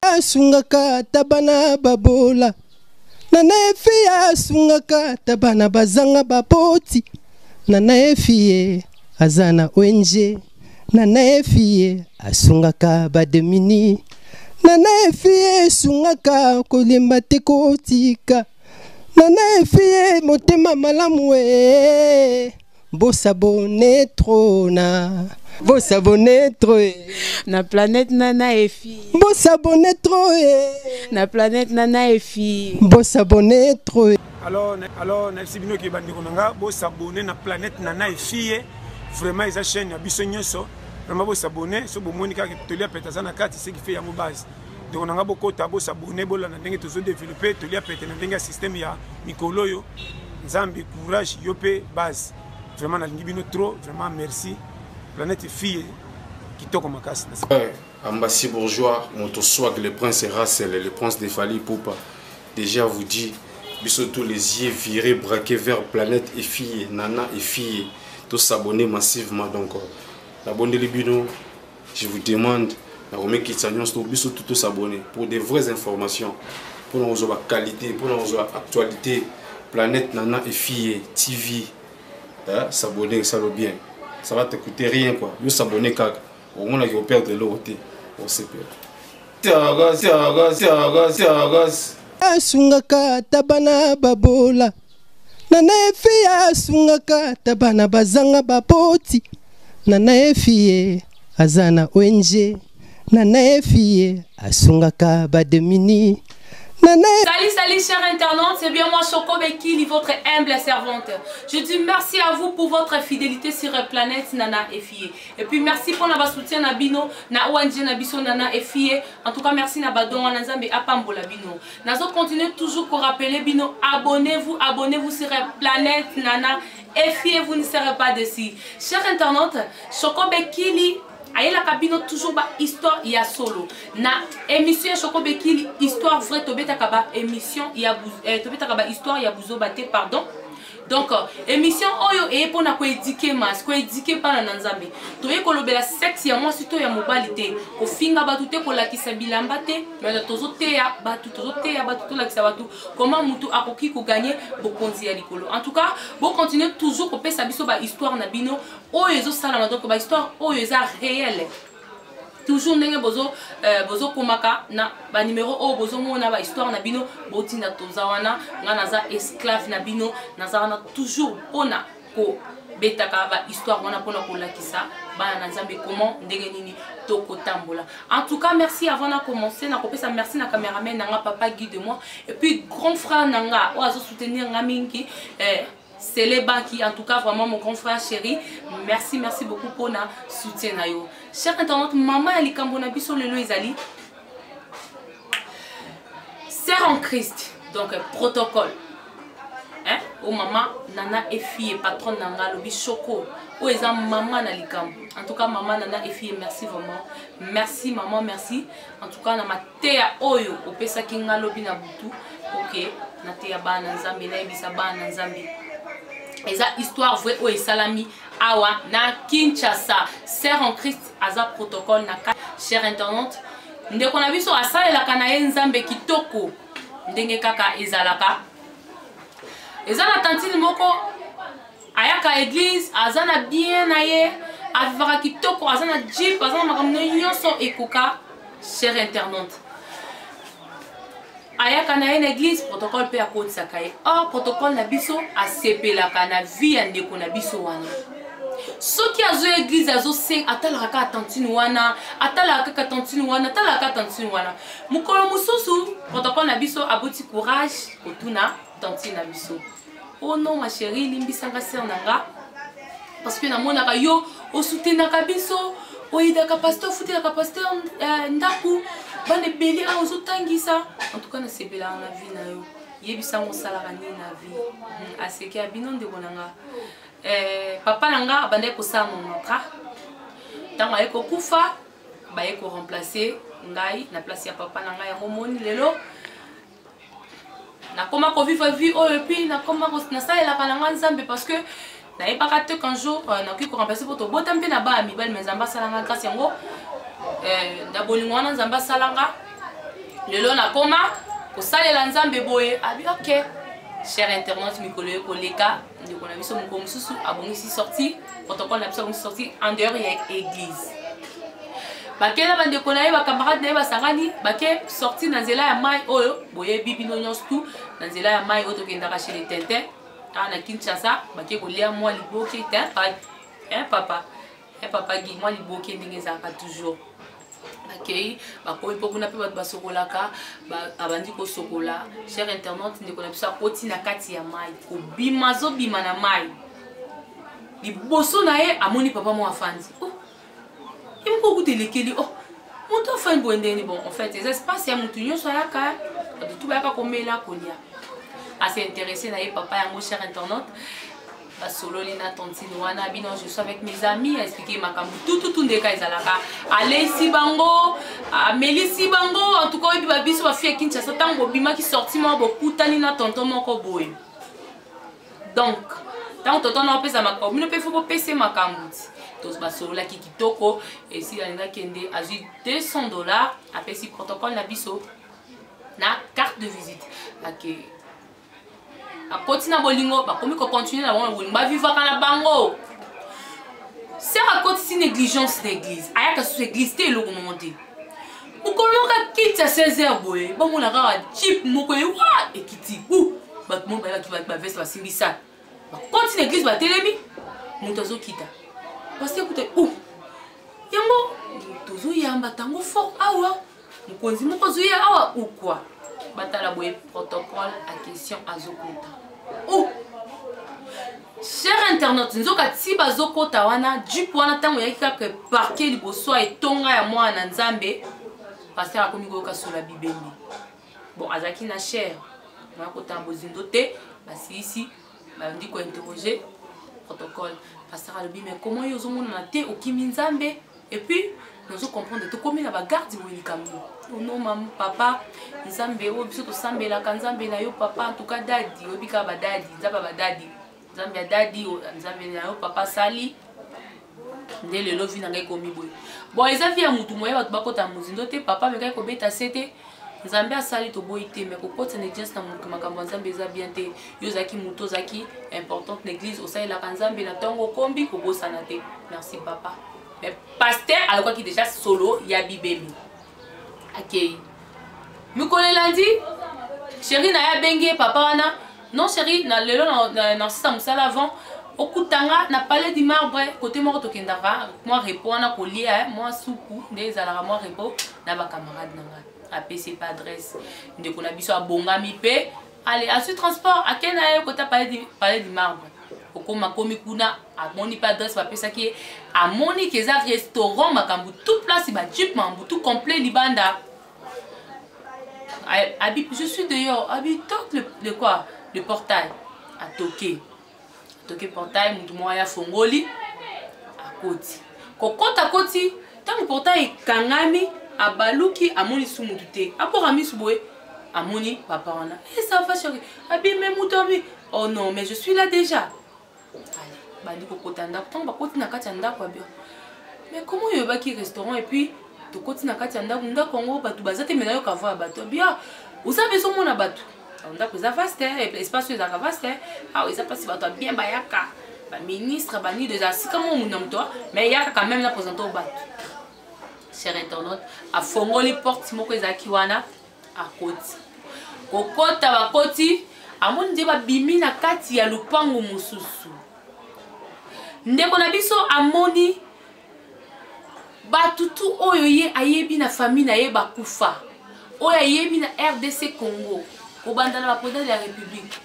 Asungaka tabana babola nana efia asungaka tabana bazanga bapoti nana efie azana ONG nana efie asungaka bademini nana efie sungaka kolemba te kotika nana efie motema malamu bosabone trona bosabone trop na planète Nana et fille bosabone trop na planète Nana et fille bosabone trop alors merci bino ki bandi konanga bosabone na planète Nana et fille vraiment eza chaîne ya biso nyonso vraiment bosabone so bomoni kaka tolia peta na kati ce qui fait yango base donc onanga bokota bosabone bola na ndenge tozo développer tolia peta na ndenge ya système ya mikolo yo nzambi courage yope base vraiment na lingi bino trop vraiment merci planète fille qui toque ma casse. Ambassi bourgeois, mon swag, le prince Racel, le prince de Fali Poupa. Déjà vous dit, bisous tous les yeux virés, braqués vers planète et fille, nana et fille, tous s'abonner massivement. Donc, abonnez les binos, je vous demande, bisous tous s'abonner pour des vraies informations, pour nos qualité, pour nos actualité, planète nana et fille, TV, s'abonner, ça va bien. Ça va te coûter rien quoi. Vous s'abonner car au moins là vous perdre l'eau on sait pas. Asungaka tabana babola nana efia asungaka tabana bazanga bapoti nana efie azana ONG nana efie asungaka bademini. Salut chers internautes, c'est bien moi Choco Bekili, votre humble servante. Je dis merci à vous pour votre fidélité sur Planète Nana et Fille. Et puis merci pour notre soutien na bino, na ONG na biso Nana et Fille. En tout cas merci na badon na Nzambe apambola bino. Nazo continuer toujours pour rappeler bino, abonnez-vous sur Planète Nana et Fille, vous ne serez pas déçus. Chers internautes, Choco Bekili aye la cabine toujours ba histoire ya solo na émission Choco Bekili histoire vraie tobeta kaba émission ya tobeta kaba histoire ya buzo baté pardon. Donc émission oyo e pona ko éduquer mas ko éduquer pa na Nzambe toye ko lobela sexe ya moi sito ya mobilité ko finga batu te ko lakisa bilamba te mais tozo te ya batu to lakisa batu comment mutu akoki ko gagner bokonzi ya likolo. En tout cas bon continuer toujours ko pesa biso ba histoire na bino oyo ezo sala donc ba histoire oyo eza réel toujours ndenge bozo komaka na ba numéro o bozo mona ba histoire na bino botinda tozawana nga naza esclave na bino naza toujours pona ko betaka ba histoire wana pona ko lakisa bana na Nzambe comment ndenge nini toko tambola. En tout cas merci avant de commencer na kopesa merci na cameraman nanga papa guide moi et puis grand frère nanga o azo soutenir nga mingi c'est les qui en tout cas vraiment mon grand frère chéri merci beaucoup pour na soutien na yo. Chers internautes, maman ali kambona biso lelo ezali sœur en Christ donc protocole hein o maman nana et fille patronne nanga lobi Choco o eza maman na likambo. En tout cas maman nana et fille merci vraiment merci maman merci en tout cas na matea oyo opesa kinga lobi na butu OK na teya bana Nzambe na ebisa bana Nzambe eza histoire vraie o salami awa na Kinshasa sœur en Christ aza protocole na chers internautes ndeko na biso asalela kana ye Nzambe kitoko ndenge kaka ezalaka ezana tantine moko ayaka église azana bien na ye avivaka kitoko azana jeep azana makambo nyonso ekoka. Chers internautes ayaka na une église protocole pe akotisaka ye or protocole na biso asepelaka na vie ya ndeko na biso wana soki azo église azo sing atalaka tantine wana atalaka tantine wana mukolo mususu protocole na biso aboti courage kotuna tantine na biso oh non ma chérie limbisanga sœur nanga parce que na monaka yo o soutenaka biso oidaka pasteur futelaka pasteur ndaku bane beli a ozotangisa en tout cas na sebela na vie na yo yebisa ngo salaka ni na vie aseki abino ndeko nanga papa nanga bande ko sa mon montra tango eko kufa ba eko remplacer ngai na place ya papa nanga ya romoni lelo na koma ko vivre vie oh et puis na koma ko na salela kana Nzambe parce que na pas raté qu'un jour na ki ko remplacer pour to botampe na ba mi bal mais Nzamba salanga grâce yango da bolingwana Nzamba salanga lelo na koma kosalela nzambe boye abi ok cher internaute mikolo ye koleka ndeko na biso moko mosusu abongisi sorti protocole na biso abongisi sorti en dehors ya église bake na bandeko na ye bacamarade na ye basangani bake sorti na nzela ya mai oyo boyebi bino nyonso tu na nzela ya mai oyo tokendaka chez les Tintin na Kinshasa bake kolia mwa liboke papa gi mwa liboke ndenge ezalaka toujours bakei bakomi mpo kuna mpe bato basokolaka abandi kosokola cher internaute ndeko na biso akoti na kati ya mai kobima azobima na mai liboso na ye amoni papa mo afandi imoko okutelekeli moto afandi boye ndeni bon en fait eza espace ya motu nyonso ayaka bato tu bayaka komela kolia ase intéressé na ye papa yango cher internaute basololi na tontine wana bino je suis avec mes amis à expliquer makambo tout ndeka ezalaka alesi bango amelisi bango en tout cas oyebi babiso bafille ya Kinshasa ntango bobimaki sorti moko bokutani na tonton moko boye donc ntango tonton na opesa makambo bino mpe fo bopesa makambo ti tos basololaki kitoko esi alinga kende azwi $200 apesi protocole na biso na carte de visite ake akoti na bolingo bakomi kocontinue na bango na bolingo bavivaka na bango sert akoti si négligence d'église ayaka susu église te eloko moko te okoloka kiti ya 16h boye bomona kaka jip moko ewa ekiti bato moko bayebaki baveste basimbisa bakoti na église batelemi moto azokita parce que kuta yango tozoyamba tango fort awa mokonzi moko azoya awa ou quoi batala boye protocole à question azokota cher internaute nzoka ti bazokota wana jupe wana ntango yaki kaka parke liboso etonga ya mwana nzambe paster akomi koyoka sola bibembe bon azalaki na cher nakota bozindo te basilisi bandi kointerroger protocole paster alobi mais comment yo ozomonana te okimi nzambe et puis nous comprendre tokomi na bagarde boye likambo non maman papa nzambe oyo biso tosambelaka nzambe na yo papa en tout cas dadi oyebika badadi nzambe badadi nzambe ya dadi nzambe na yo papa sali nde lelo vi na ngai komi boye bon eza vi ya mutu moye bato bakota mozindo te papa mekaki kobeta se te nzambe asali toboyi te me kokota na église na makambo ya nzambe eza bien te yo ozalaki motu ozalaki importante na église osalelaka nzambe na ntongo okombi kobosana te merci papa mais pasteur alokaki déjà solo ya bibemi akei mikolo elandi chéri na ya bengi papa wana non chéri na lelo na sisa mosala avant okutanga na palais du marbre côté moko tokendaka mwa repo wana kolia mwa supu nde ezalaka mwa repo na bacamarade na ngai apesi pa adresse ndeko na biso abongami mpe ale asui transport ake na ye kota palais du marbre okoma komi kuna amoni pa adresse bapesaki ye amoni ke eza restaurant makambo tout place bajipe mambo tout complet libanda je suis dehors toque le quoi le portail a toqué portail mutu moko ya fongoli akoti kokota koti ntango portail ekangami abaluki amoni su mutu te aporami su boye amoni papa wana ça va chérie mais mutu abi oh non mais je suis là déjà allez bandi kokota ndako ntango bakoti na kati ya ndako abio mais comment oyebaki restaurant et puis tokoti na kati ya ndako yango bato baza te mena yo kavo ya bato abia oza beso mona bato ndako eza vaste espace oyo ezalaka vaste awa eza mpasi bato abien bayaka baministre banido eza sika mo muna moto mais yaka quand même na présente o bato cher internaute afongoli porte moko ezalaki wana akoti kokota bakoti amoni nde babimi na kati ya lupango mosusu ndeko na biso amoni batutu oyo ye ayebi na famille na ye bakufa oyo ayebi na RDC Congo kobanda na baprésident de la République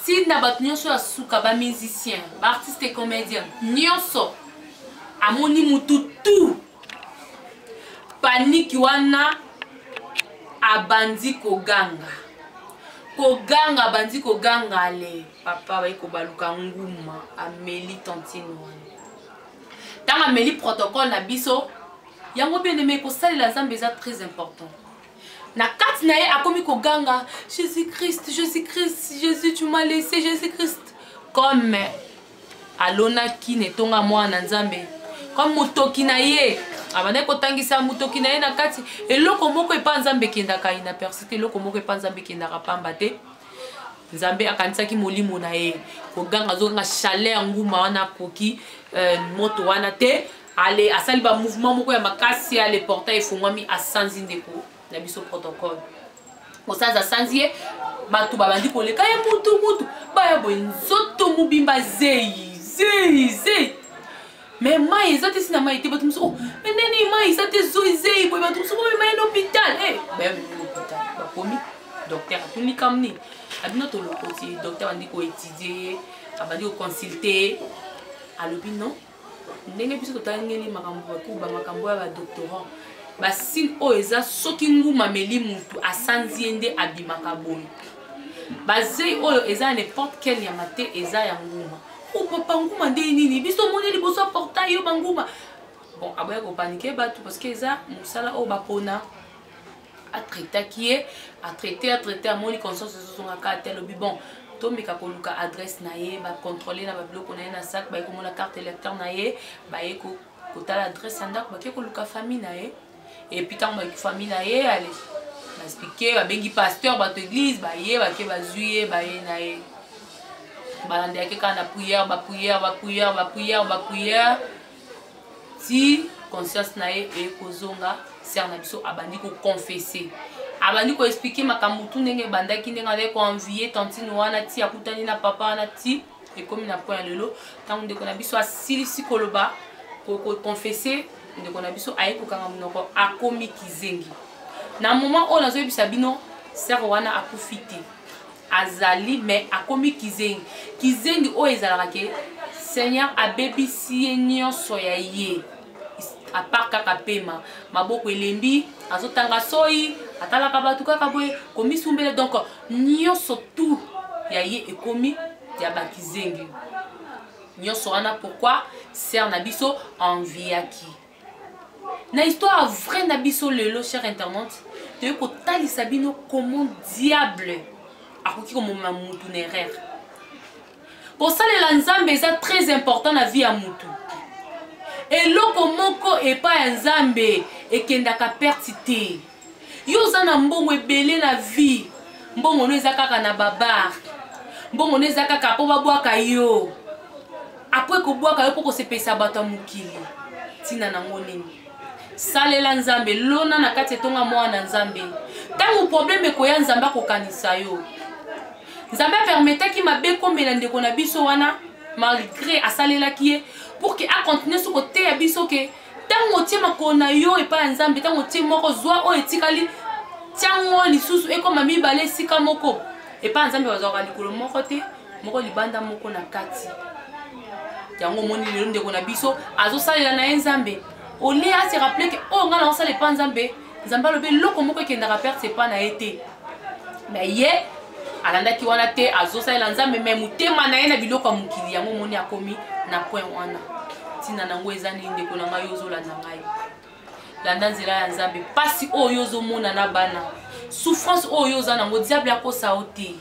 si na bato nyonso ya suka bamusicien baartiste et comédien nyonso amoni mutu tu paniki wana abandi koganga abandi koganga ale papa bayi kobaluka nguma ameli tantine wana ntango ameli protocole na biso yango bien aimé kosalela nzambe eza très important na kati na ye akomi koganga Jésus-Christ Jésus tu m'as laissé Jésus-Christ comme alonaki netonga mwana nzambe comme motoki na ye abandaki kotangisa mutoki na ye na kati eloko moko epa nzambe ekendaka inaperçu te eloko moko epa nzambe ekendaka pamba te nzambe akanisaki molimo na ye koganga azoganga chaleur nguma wana akoki moto wana te ale asali ba mouvement moko ya makasi ale portail efungwami asanzi ndeko na biso protocole osanza asanzi ye bato babandi koleka ye mutu baya boye nzoto mobimba zeyi mais mai eza te sina mai te bato mosusu mais ndeni mai eza te zeyi boye bato mosusu bomema ye na hôpital baya mema hôpital bakomi docteur atuni kamni abino tolokoti docteur andi koétudie abandi koconsulte alobi non ndenge biso totangeli makambo bakuba makambo ya badoctorant basine oyo eza soki nguma meli mutu asanzi ye nde abimaka boye bazei oyo eza n'importe quel nyama te eza ya nguma papa nguma nde nini biso moni liboso ya portail yo banguma bon aboya kopanike bato parce que eza mosala oyo bapona atraitaki ye atraité amoni conscience ezozongaka ate alobi bon tomeka koluka adresse na ye bacontrôle na babiloko na ye na sac baye komona carte électeur na ye baye kotala adresse ya ndako bake koluka famille na ye epuis ntango bayeki famille na ye ale baexplike babengi pasteur bato église baye bake bazwi ye baye na ye balandeyaki kaka na baprière ti conscience na ye ekozonga ser na biso abandi koconfesse abandi koexplike makambo tu ndenge ebandaki ndenge azali koenvie tantine wana ti akutani na papa wana ti ekomi na point ya lelo ntango ndeko na biso asilisi koloba koconfesse ndeko na biso aye kokanga monoko akomi kizengi na moment oyo nazoyebisa bino ser wana akufi te azali mais akomi kizengi oyo ezalaka ke seigneur abebisi ye nyonso ya ye apart kaka pema maboko elembi azotanga soyi atalaka bato kaka boye komi sumbele donc nyonso tout ya ye ekomi ya bakizengi nyonso wana pourquoi ser na biso enviaki na histoire vrai na biso lelo cher internaute toye kotalisa bino comment diable akoki komoma mutu na erreur kosalela nzambe eza très important na vie ya mutu eloko moko epa ya nzambe ekendaka perti te yo oza na mbongo ebele na vie mbongo no eza kaka na babar mbongo no eza kaka mpo babwaka yo apres kobwaka yo mpo kosepesa bato ya mokili ntina nango nini salela nzambe lona na kati etonga mwana nzambe ntango problème ekoya nzambe akokanisa yo nzambe apermetaki mabe komela ndeko na biso wana malgré asalelaki ye pour que acontinue so koteya biso ke ntango otie makolo na yo epai ya nzambe ntango otie moko zwa oyo etikali tiango lisusu ekoma mibale esika moko epai ya nzambe bazwaka likolo moko te moko libanda moko na kati yango omoni lelo ndeko na biso azosalela na ye nzambe olie ase rappele ke oyo ngai naosala epai nzambe nzambe alobi eloko moko ekendaka perte epai na ye te na ye alandaki wana te azosalela nzambe me motema na ye na biloko ya mokili yango omoni akomi na point wana ntina nango eza nini ndeko na ngai ozolanda ngai landa nzela ya nzambe pasi oyo ozomona na bana souffrance oyo oza nango diable akosa yo te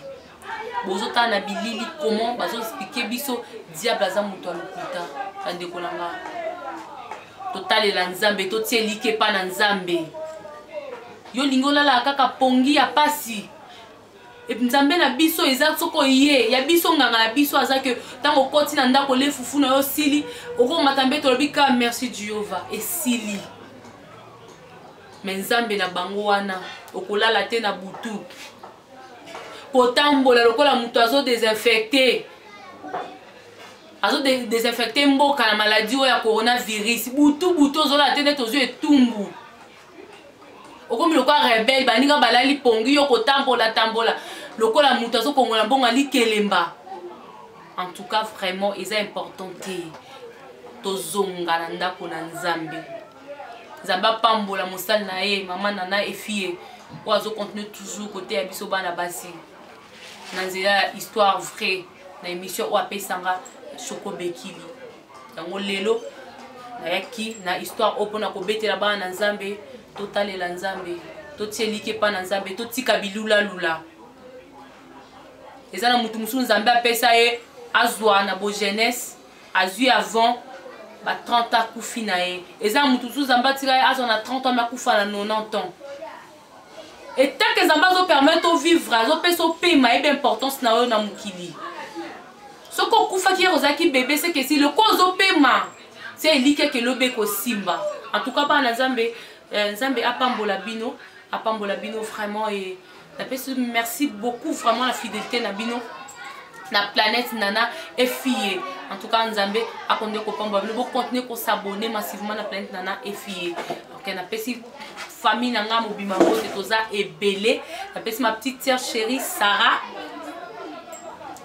bozotala na bilili comment bazoexplike biso diable aza moto ya lokuta ya ndeko na ngai totalela nzambe totie like epa na nzambe yo lingi olalaka kaka pongi ya pasi nzambe na biso eza soko ye ya biso nganga na biso aza ke ntango okoti na ndako le fufu na yo sili okomata mbe tolobi ka merci Jehova esili me nzambe na bango wana okolala te na butu kotambola lokola moto azodesinfecte azodesinfecte mboka na maladi oyo ya coronavirus butu ozolala te nde tozwi etumbu okomi lokola rebelle baninga balali pongi yo kotambola lokola moto azokongola mbongo alikelemba en tout cas vraiment eza important te tozonga na ndako na nzambe nzambe apambola mosali na ye mama nana efie oyo azocontinue toujours kote ya biso bana basi na nzela ya histoire vrai na émission oyo apesanga Choco Bekili yango lelo nayaki na histoire oyo mpona kobetela bana na nzambe totalela nzambe totie like epa na nzambe totika bilulalula eza na mutu mosusu nzambe apesa ye azwa na bo jeunesse azwi avant ba 30 ans kufi na ye eza mutu su zamba tika azona 30 ans makufa na 90 ans et tant que zamba zo permettre au vivre zo peso pema et importance na yo na mukili soko kufa ki rozaki bébé c'est que si le kozo pema c'est elike que lobe ko simba en tout cas pas na Nzambe Nzambe apambola bino vraiment et merci beaucoup vraiment la fidélité na bino na planète nana et fille en tout cas Nzambe a continué ko pamba bino continuer ko s'abonner massivement na planète nana et fille OK na pesi famille nanga mobima bote toza ebele na pesi ma petite sœur chérie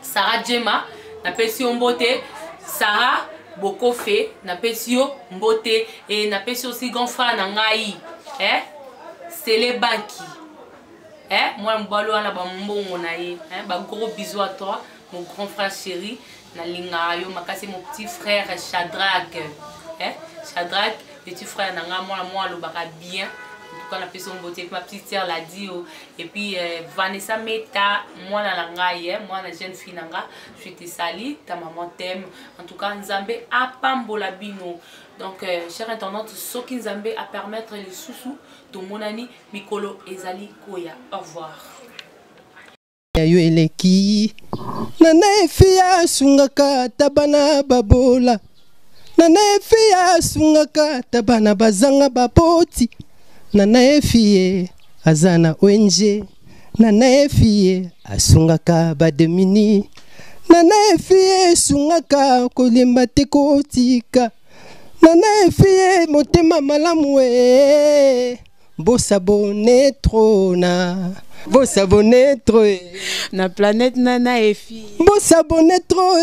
Sarah Djema na pesi mbote Sarah Bokofe na pesi mbote et na pesi aussi grand frère na ngai c'est les banquis moi mbalo na ba mbongo na ye ba gros bisous à toi mon grand frère chéri na linga yo makasi mon petit frère Shadrach Shadrach petit frère na nga moi lo baka bien en tout cas la personne beauté ma petite sœur l'a dit et puis Vanessa Meta moi na ngai moi la jeune fille nanga je te salue ta maman t'aime en tout cas Nzambe apambola bino donc chers internautes soki Nzambe a permettre les sous to monani mikolo ezali koya au revoir yo eleki nana efia sungaka tabana babola nana efia sungaka tabana bazanga bapoti nana efie azana ONG nana efie asungaka bademini nana efie sungaka kolemba te kotika nana efie motema malamu bosabone trop na Na planète nana et fille. bosabone trop